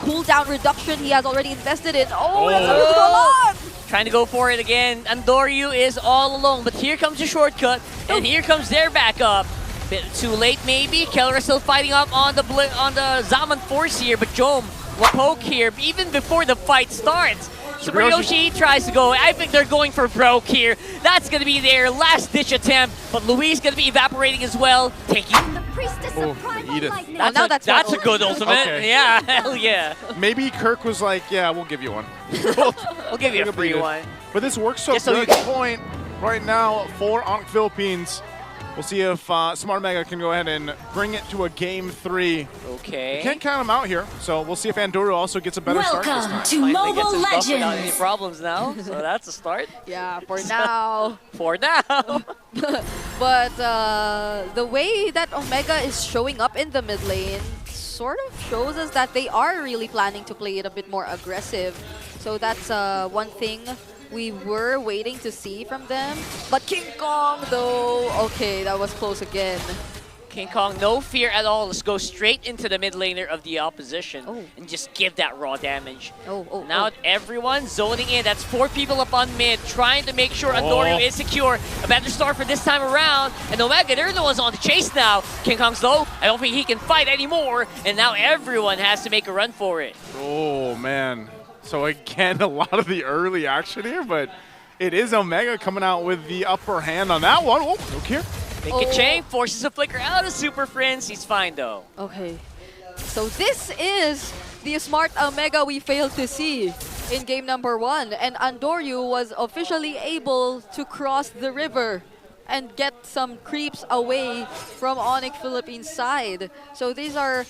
cooldown reduction he has already invested in. Oh, that's a lot! Trying to go for it again. Andoryu is all alone, but here comes the shortcut, and here comes their backup. Bit too late, maybe. Keller is still fighting up on the Zaman Force here, but Jom will poke here even before the fight starts. Super Yoshi tries to go. I think they're going for broke here. That's going to be their last-ditch attempt, but Louise going to be evaporating as well. Taking The priestess of primal lightning. That's a good ultimate. Okay. Yeah, hell yeah. Maybe Kirk was like, yeah, we'll give you one. We'll give you a free one. But this works so Just so good. you can- Point right now for Onic Philippines. We'll see if Smart Omega can go ahead and bring it to a game 3. Okay. Can't count him out here, so we'll see if Andoryu also gets a better start this time. Welcome to Finally Mobile gets his stuff without any Legends. problems now, so that's a start. Yeah, for now. For now. But the way that Omega is showing up in the mid lane sort of shows us that they are really planning to play it a bit more aggressive. So that's one thing we were waiting to see from them. But King Kong, though, okay, that was close again. King Kong, no fear at all. Let's go straight into the mid laner of the opposition and just give that raw damage. Now everyone zoning in. That's 4 people up on mid, trying to make sure Andoryu is secure. A better start for this time around. And Omega, they're the ones on the chase now. King Kong's low. I don't think he can fight anymore. And now everyone has to make a run for it. Oh, man. So again, a lot of the early action here, but it is Omega coming out with the upper hand on that one. Oh, no care. Big Chang forces a flicker out of Super Friends. He's fine though. Okay. So this is the smart Omega we failed to see in game number 1. And Andoryu was officially able to cross the river and get some creeps away from Onic Philippines side. So these are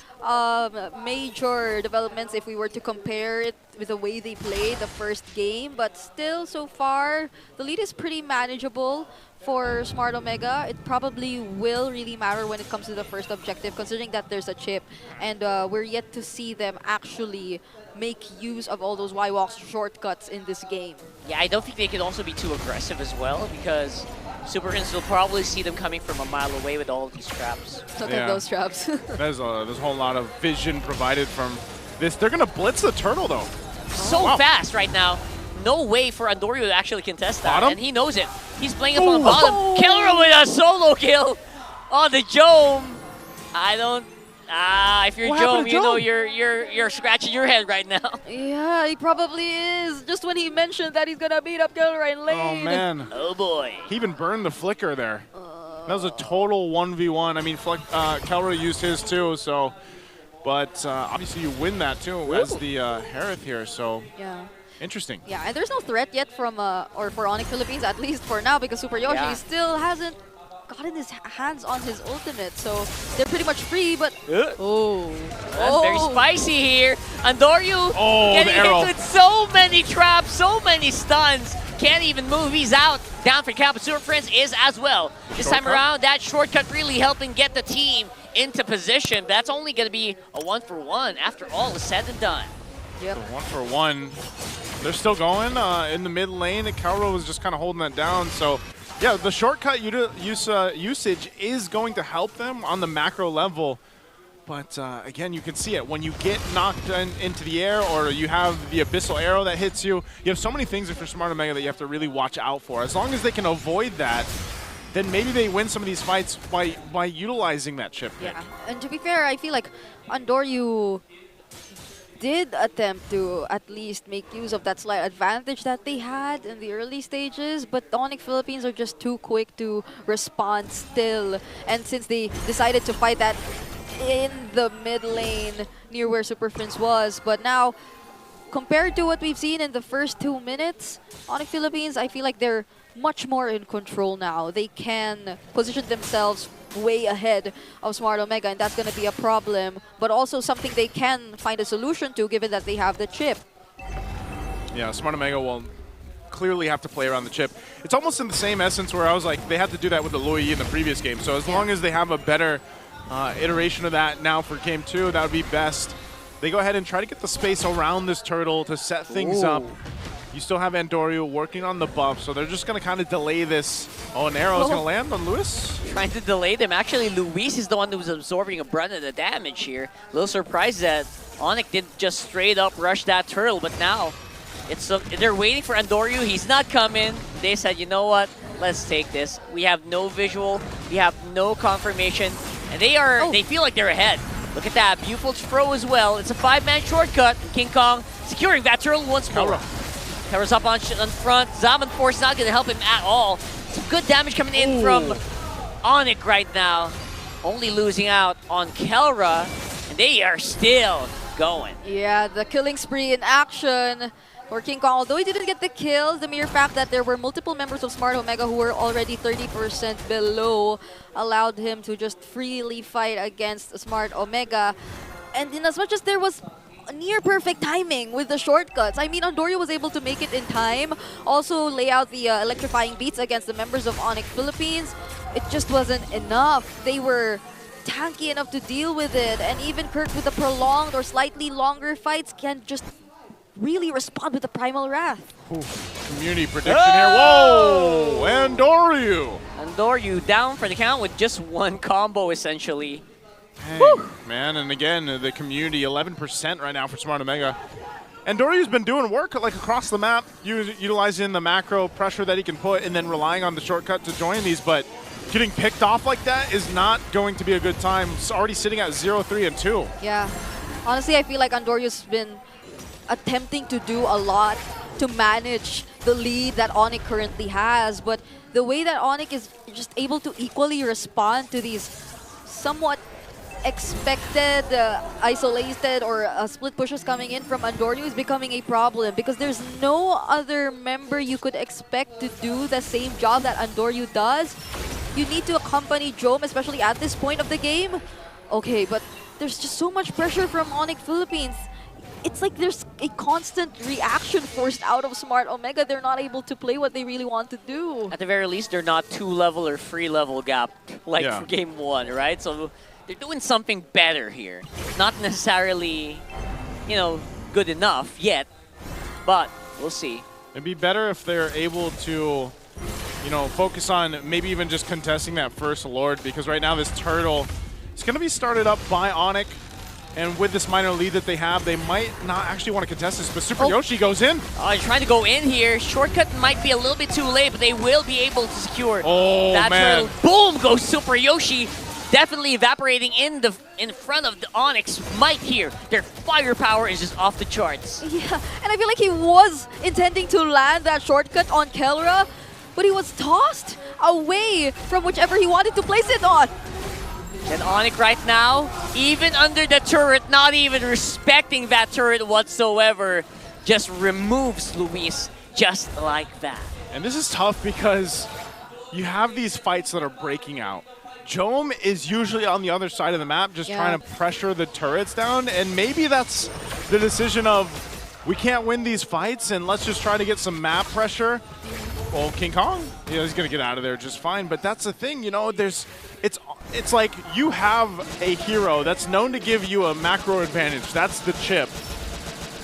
major developments if we were to compare it with the way they played the first game. But still, so far, the lead is pretty manageable for Smart Omega. It probably will really matter when it comes to the first objective, considering that there's a chip. And we're yet to see them actually make use of all those Y-Walks shortcuts in this game. Yeah, I don't think they can also be too aggressive as well, because Super Friends will probably see them coming from a mile away with all of these traps. Look at those traps. There's a whole lot of vision provided from this. They're going to blitz the turtle, though. So fast right now. No way for Andoryu to actually contest that, Bottom? and he knows it. He's playing up on bottom. Killer with a solo kill on the Jome. I don't... if you're Jome, you know you're scratching your head right now. Yeah, he probably is. Just when he mentioned that he's gonna beat up Killer in lane. Oh, man. Oh, boy. He even burned the flicker there. That was a total 1v1. I mean, Kelro used his too, so... But obviously you win that too as the Harith here, so... Yeah. Interesting. Yeah, and there's no threat yet from, or for Onic Philippines, at least for now, because Super Yoshi still hasn't gotten his hands on his ultimate, so they're pretty much free, but... That's very spicy here. Andoryu getting the arrow. hit with so many traps, so many stuns. Can't even move. He's out. Down for Cap. Super Friends is as well. This time around, that shortcut really helping get the team into position. That's only going to be a 1-for-1 after all is said and done. Yep. So 1-for-1. They're still going in the mid lane. Kelro was just kind of holding that down. So, yeah, the shortcut usage is going to help them on the macro level. But, again, you can see it. When you get knocked into the air or you have the Abyssal Arrow that hits you, you have so many things for Smart Omega that you have to really watch out for. As long as they can avoid that, then maybe they win some of these fights by utilizing that chip pick. Yeah, and to be fair, I feel like Andoryu did attempt to at least make use of that slight advantage that they had in the early stages, but the Onic Philippines are just too quick to respond still. And since they decided to fight that in the mid lane near where Super Friends was, but now compared to what we've seen in the first 2 minutes, Onic Philippines, I feel like they're much more in control now. They can position themselves way ahead of Smart Omega, and that's going to be a problem, but also something they can find a solution to given that they have the chip. Yeah, Smart Omega will clearly have to play around the chip. It's almost in the same essence where I was like, they had to do that with the Lui in the previous game. So as long as they have a better iteration of that now for game 2, that would be best. They go ahead and try to get the space around this turtle to set things up. You still have Andoryu working on the buff, so they're just going to kind of delay this. Oh, an arrow is going to land on Luis. Trying to delay them. Actually, Luis is the one who's absorbing a brunt of the damage here. A little surprised that Onic didn't just straight up rush that turtle, but now they're waiting for Andoryu. He's not coming. They said, you know what? Let's take this. We have no visual. We have no confirmation. And they feel like they're ahead. Look at that. Beautiful throw as well. It's a 5-man shortcut. King Kong securing that turtle once more. Kelra's up on front. Zaman Force not going to help him at all. Some good damage coming in from Onic right now. Only losing out on Kelra. And they are still going. Yeah, the killing spree in action for King Kong. Although he didn't get the kills, the mere fact that there were multiple members of Smart Omega who were already 30% below allowed him to just freely fight against Smart Omega. And in as much as there was near perfect timing with the shortcuts, I mean, Andoryu was able to make it in time, also lay out the electrifying beats against the members of Onic Philippines. It just wasn't enough. They were tanky enough to deal with it, and even Kirk with the prolonged or slightly longer fights can just really respond with the Primal Wrath. Community prediction here. Whoa! Andoryu! Andoryu down for the count with just one combo, essentially. Dang, man, and again, the community, 11% right now for Smart Omega. Andoryu's been doing work like across the map, utilizing the macro pressure that he can put and then relying on the shortcut to join these, but getting picked off like that is not going to be a good time. It's already sitting at 0-3 and 2. Yeah. Honestly, I feel like Andoryu's been attempting to do a lot to manage the lead that Onic currently has, but the way that Onic is just able to equally respond to these somewhat expected isolated or split pushes coming in from Andoryu is becoming a problem, because there's no other member you could expect to do the same job that Andoryu does. You need to accompany Jome, especially at this point of the game. Okay, but there's just so much pressure from Onic Philippines. It's like there's a constant reaction forced out of Smart Omega. They're not able to play what they really want to do. At the very least, they're not 2-level or 3-level gap like for game 1, right? So they're doing something better here. Not necessarily, you know, good enough yet, but we'll see. It'd be better if they're able to, you know, focus on maybe even just contesting that first Lord, because right now this turtle is going to be started up by Onic. And with this minor lead that they have, they might not actually want to contest this, but Super Yoshi goes in. Oh, he's trying to go in here. Shortcut might be a little bit too late, but they will be able to secure that turtle. Boom goes Super Yoshi. Definitely evaporating in front of the Onyx might here. Their firepower is just off the charts. Yeah, and I feel like he was intending to land that shortcut on Kelra, but he was tossed away from whichever he wanted to place it on. And Onic right now, even under the turret, not even respecting that turret whatsoever, just removes Luis just like that. And this is tough because you have these fights that are breaking out. Jome is usually on the other side of the map just trying to pressure the turrets down, and maybe that's the decision of we can't win these fights and let's just try to get some map pressure. Well, King Kong, he's going to get out of there just fine, but that's the thing, you know, it's like you have a hero that's known to give you a macro advantage. That's the chip.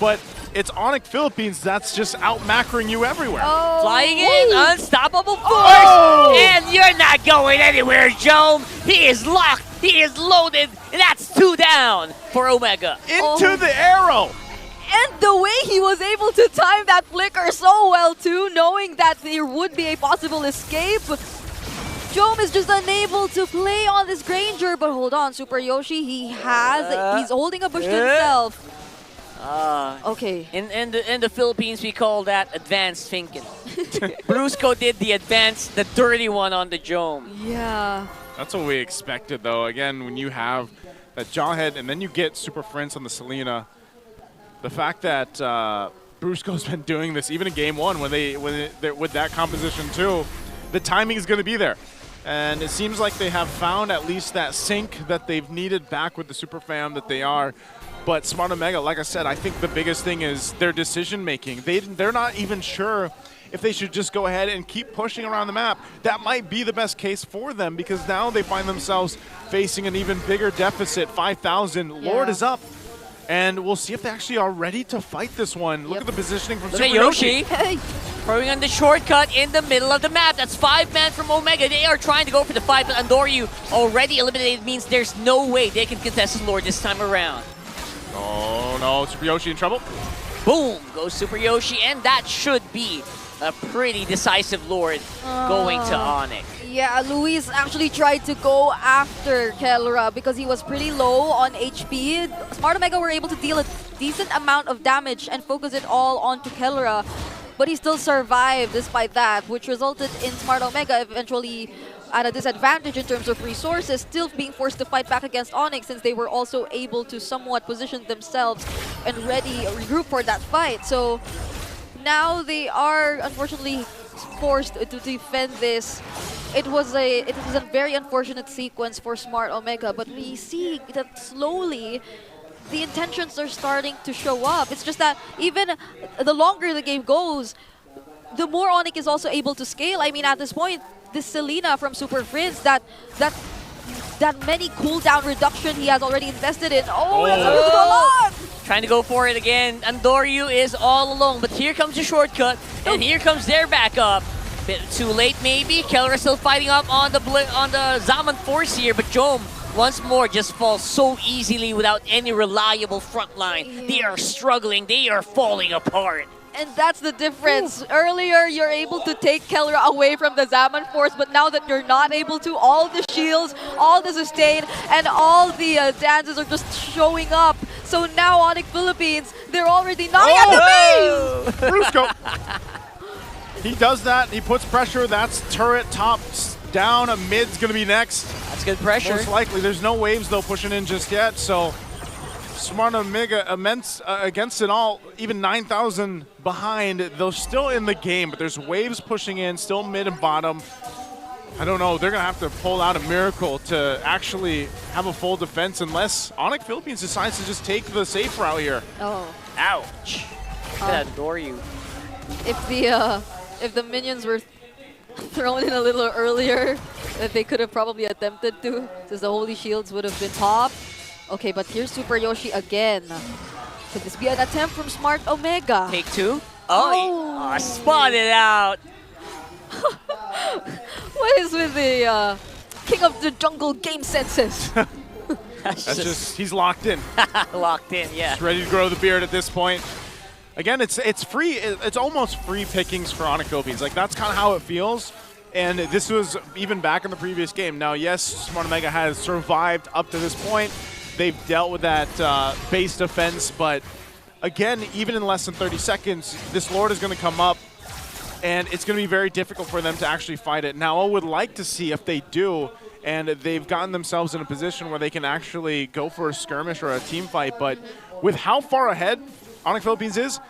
But it's Onic Philippines that's just out-macroing you everywhere. Oh, flying in, unstoppable force! And you're not going anywhere, Jome! He is locked, he is loaded, and that's 2 down for Omega. Into the arrow! And the way he was able to time that flicker so well too, knowing that there would be a possible escape. Jome is just unable to play on this Granger, but hold on, Super Yoshi, he's holding a bush to himself. Okay. In the Philippines, we call that advanced thinking. Brusco did the dirty one on the Jome. Yeah. That's what we expected, though. Again, when you have that Jawhead and then you get Super Prince on the Selena, the fact that Brusco's been doing this even in game 1 with that composition too, the timing is going to be there. And it seems like they have found at least that sync that they've needed back with the super fam that they are. But Smart Omega, like I said, I think the biggest thing is their decision making. They're not even sure if they should just go ahead and keep pushing around the map. That might be the best case for them, because now they find themselves facing an even bigger deficit, 5,000. Lord is up. And we'll see if they actually are ready to fight this one. Look at the positioning from Look Super at Yoshi. Hey, Throwing on the shortcut in the middle of the map. That's 5-man from Omega. They are trying to go for the fight, but Andoryu already eliminated means there's no way they can contest his Lord this time around. Oh no, Super Yoshi in trouble. Boom! Goes Super Yoshi, and that should be a pretty decisive Lord going to Onic. yeah, Luis actually tried to go after Kelra because he was pretty low on HP. Smart Omega were able to deal a decent amount of damage and focus it all onto Kelra, but he still survived despite that, which resulted in Smart Omega eventually at a disadvantage in terms of resources, still being forced to fight back against Onic since they were also able to somewhat position themselves and regroup for that fight. So now they are unfortunately forced to defend this. It was a very unfortunate sequence for Smart Omega, but we see that slowly the intentions are starting to show up. It's just that even the longer the game goes, the more Onic is also able to scale. I mean, at this point, this Selena from Super Frizz, that many cooldown reduction he has already invested in. Oh, that's a lot! Trying to go for it again. Andoryu is all alone, but here comes the shortcut, and here comes their backup. Bit too late, maybe. Keller still fighting up on the Zaman Force here, but Jom once more just falls so easily without any reliable front line. They are struggling. They are falling apart. And that's the difference. Earlier, you're able to take Keller away from the Zaman Force, but now that you're not able to, all the shields, all the sustain, and all the dances are just showing up. So now Onic Philippines, they're already knocking at the base! Brusco. He does that. He puts pressure. That's turret top down. A mid's going to be next. That's good pressure. Most likely. There's no waves, though, pushing in just yet. So Smart Omega immense against it all, even 9,000 behind. They're still in the game, but there's waves pushing in, still mid and bottom. I don't know. They're going to have to pull out a miracle to actually have a full defense unless Onic Philippines decides to just take the safe route here. Oh. Ouch. Look at Andoryu. If the minions were thrown in a little earlier, that they could have probably attempted to, since the Holy Shields would have been popped. Okay, but here's Super Yoshi again. Could this be an attempt from Smart Omega? Take two. Oh, spotted out. What is with the King of the Jungle game senses? That's just, he's locked in. Locked in, yeah. He's ready to grow the beard at this point. Again, it's free. It's almost free pickings for Onic Philippines. Like, that's kind of how it feels. And this was even back in the previous game. Now, yes, Smart Omega has survived up to this point. They've dealt with that base defense, but again, even in less than 30 seconds, this Lord is going to come up, and it's going to be very difficult for them to actually fight it. Now, I would like to see if they do, and they've gotten themselves in a position where they can actually go for a skirmish or a team fight, but with how far ahead Onic Philippines is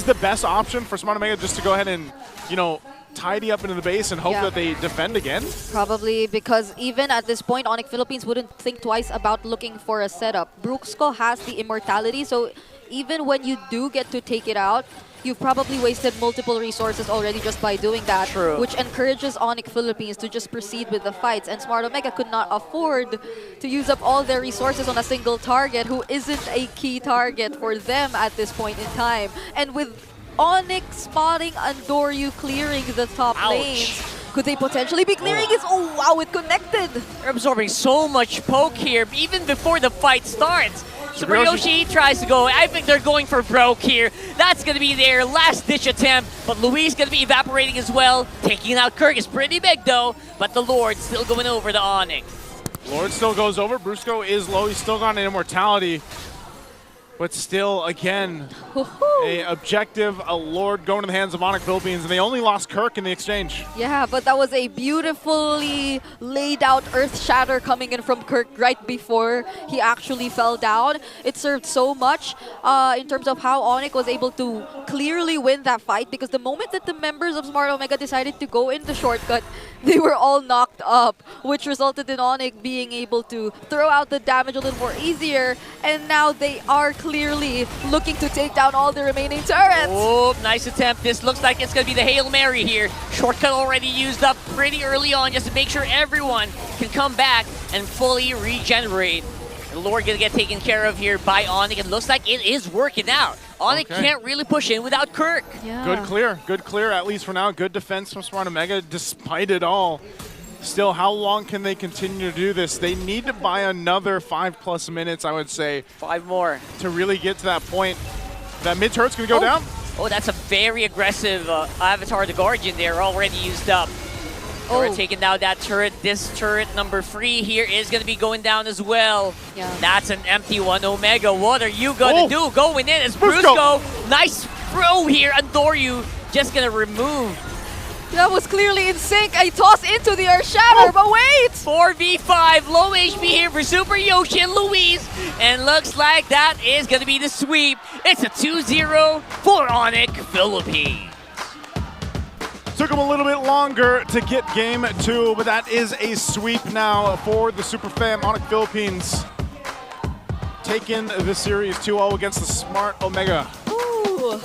the best option for Smart Omega just to go ahead and, you know, tidy up into the base and hope that they defend again? Probably, because even at this point, Onic Philippines wouldn't think twice about looking for a setup. Brusco has the immortality, so even when you do get to take it out, you've probably wasted multiple resources already just by doing that. True. Which encourages Onic Philippines to just proceed with the fights. And Smart Omega could not afford to use up all their resources on a single target who isn't a key target for them at this point in time. And with Onic spotting Andoryu clearing the top lanes, could they potentially be clearing it? Oh wow, it connected! They're absorbing so much poke here, even before the fight starts. Super Yoshi tries to go. I think they're going for broke here. That's going to be their last-ditch attempt, but Luis going to be evaporating as well. Taking out Kirk is pretty big, though, but the Lord still going over the Onic. Lord still goes over. Brusco is low. He's still got an immortality. But still, again, a objective, a Lord going to the hands of Onic Philippines, and they only lost Kirk in the exchange. Yeah, but that was a beautifully laid out Earth Shatter coming in from Kirk right before he actually fell down. It served so much in terms of how Onic was able to clearly win that fight, because the moment that the members of Smart Omega decided to go in the shortcut, they were all knocked up, which resulted in Onic being able to throw out the damage a little more easier, and now they are clearly looking to take down all the remaining turrets. Oh, nice attempt. This looks like it's going to be the Hail Mary here. Shortcut already used up pretty early on just to make sure everyone can come back and fully regenerate. The Lord gonna get taken care of here by Onic. It looks like it is working out. Onic can't really push in without Kirk. Yeah. Good clear, at least for now. Good defense from Smart Omega, despite it all. Still, how long can they continue to do this? They need to buy another 5+ minutes, I would say. 5 more. To really get to that point. That mid turret's gonna go down. Oh, that's a very aggressive Avatar the Guardian there, already used up. We're taking down that turret. This turret number 3 here is going to be going down as well. Yeah. That's an empty one. Omega, what are you going to do? Going in as Brusco. Nice throw here. Andoryu just going to remove. That was clearly in sync. A toss into the Earth Shatter, but wait! 4v5, low HP here for Super Yoshi and Luis. And looks like that is going to be the sweep. It's a 2-0 for Onic Philippines. Took them a little bit longer to get game 2, but that is a sweep now for the Super Fam. Onic Philippines taking the series 2-0 against the Smart Omega. Ooh.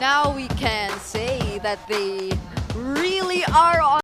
Now we can say that they really are on